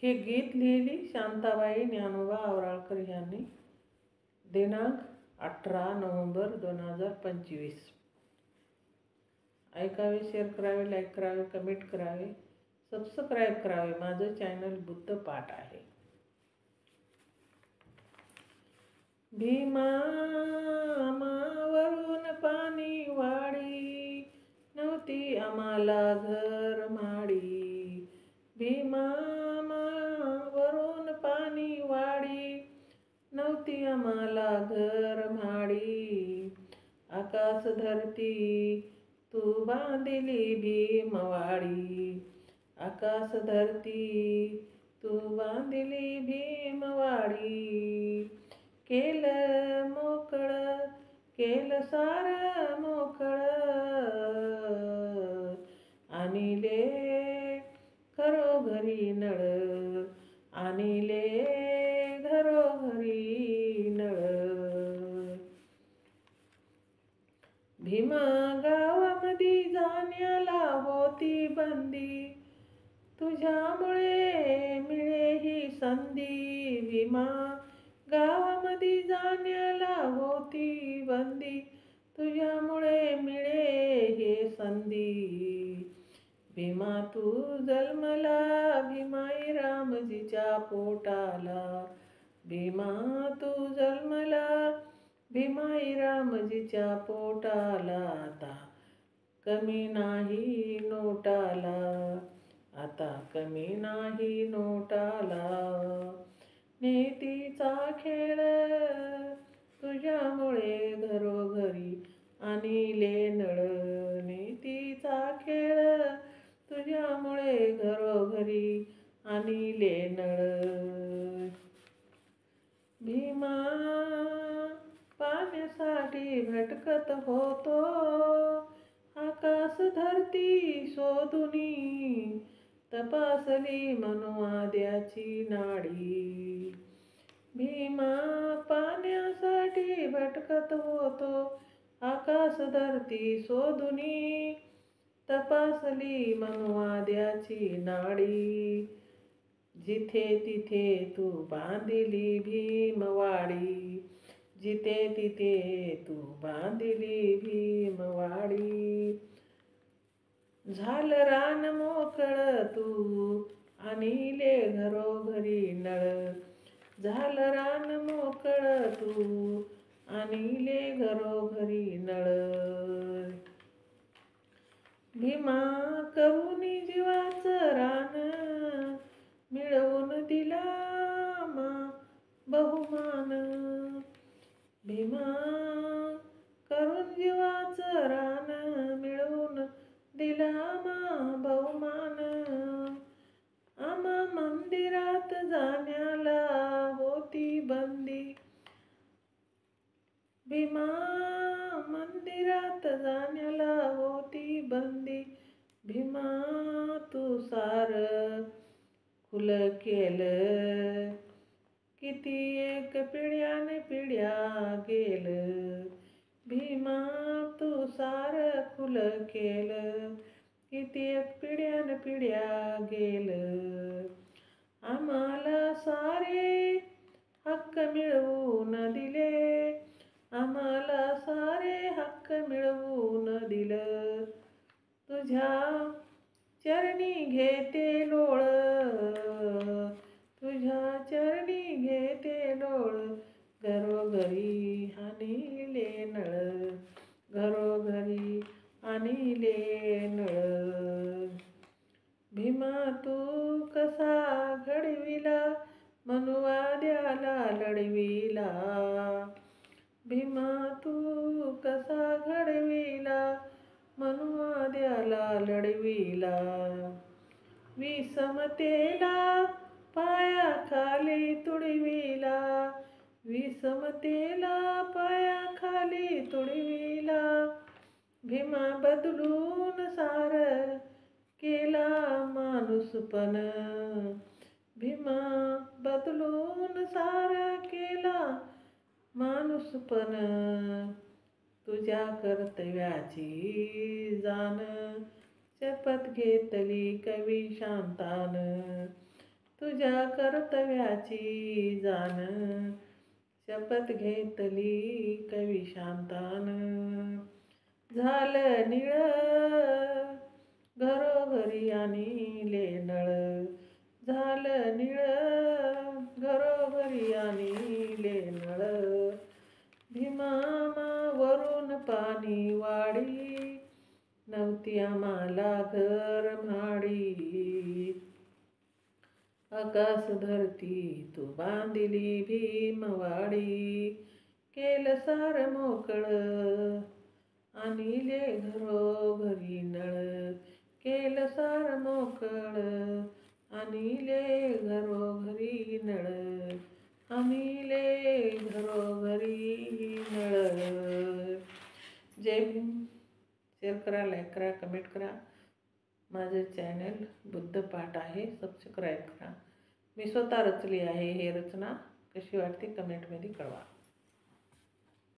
हे गीत लिहिली शांताबाई ज्ञानोबा आवराळकर यांनी. दिनांक 18 नोव्हेंबर 2025. ऐकावे, शेअर करावे, लाईक करावे, कमेंट करावे, सबस्क्राईब करावे. माझं चॅनल बुद्ध पाठ आहे. भीमावरून पाणी वाडी, नव्हती आम्हाला घर माडी. भीमावरून पाणी वाडी, नव्हती आम्हाला घर माडी. आकाश धरती तू बांधली भीमवाडी, आकाश धरती तू बांधली भीमवाडी. केलं मोकळं, केलं सारं मोकळं, आणिले घरोघरी नळ, आणिले घरोघरी नळ. भीमा गावामधी जाण्याला होती बंदी, तुझ्यामुळे मिळे ही संधी. भीमा गावामध्ये जाण्याला होती बंदी, तुझ्यामुळे मिळे हे संधी. भीमा तू जन्मला भीमाई रामजीच्या पोटाला, भीमा तू जन्मला भीमाई रामजीच्या पोटाला. आता कमी नाही नोटाला, आता कमी नाही नोटाला. नीतीचा खेळ तुझ्यामुळे घरोघरी आणिले नळ, नीतीचा खेळ तुझ्यामुळे घरोघरी आणिले नळ. भीमा पाण्यासाठी भटकत होतो, आकाश धरती शोधुनी, तपासली मनुवाद्याची नाडी. भीमा पाण्यासाठी भटकत होतो, आकाश धरती शोधुनी, तपासली मनुवाद्याची नाडी. जिथे तिथे तू बांधली भीमवाडी, जिथे तिथे तू बांधली भीमवाडी. झालं रान मोकळं तू आणिले घरोघरी नळ, झालं रान मोकळं तू आणिले घरोघरी नळ. भीमा करुणी जीवाचं रान मिळवून दिला बहुमान. भीमा करून जीवाचं रान मिळवून दिला बहुमान. आम्हा मंदिरात जाण्याला होती बंदी, भीमा मंदिरात जाण्याला होती बंदी. भीमा तू सारं खुलं केलं, किती एक पिढ्याने पिढ्या गेलं. भीमा तू सारं खुलं केलं, किती एक पिढ्याने पिढ्या गेलं. आम्हाला सारे हक्क मिळवून दिले, आम्हाला सारे हक्क मिळवून दिलं. तुझ्या चरणी घेते लोळ, तुझ्या चरणी घेते लोळ. घरोघरी आणिले नळ, घरोघरी आणिले नळ. भीमा तू कसा घडविला मनुवाद्याला लढविला, भीमा तू कसा घडविला मनुवाद्याला लढविला. विषमतेला पायाखाली तुडविला, विषमतेला पायाखाली तुडविला. भीमा बदलून सार केला माणूसपण, भीमा बदलून सार केला माणूसपण. तुझ्या कर्तव्याची जाण शपथ घेतली कवी शांतान, तुझ्या तुझ्या कर्तव्याची जाण, शपथ घेतली कवी शांतान. झालं निळ घरोघरी आणिले नळ, झालं निळ घरोघरी आणिले नळ. भीमामावरून पाणी वाढी, नव्हती आम्हाला घर म्हाडी. आकाश धरती तू बांधिली भीमवाडी, केलं सार मोकळ आणिले घरोघरी नळ. केलं सार मोकळ आणिले घरोघरी नळ, आणिले घरोघरी नळ. जय भीम. शेअर करा, लाईक करा, कमेंट करा. माझं चॅनल बुद्ध पाठ आहे, सबस्क्राईब करा. मी स्वतः रचली आहे. हे रचना कशी वाटते कमेंटमध्ये कळवा.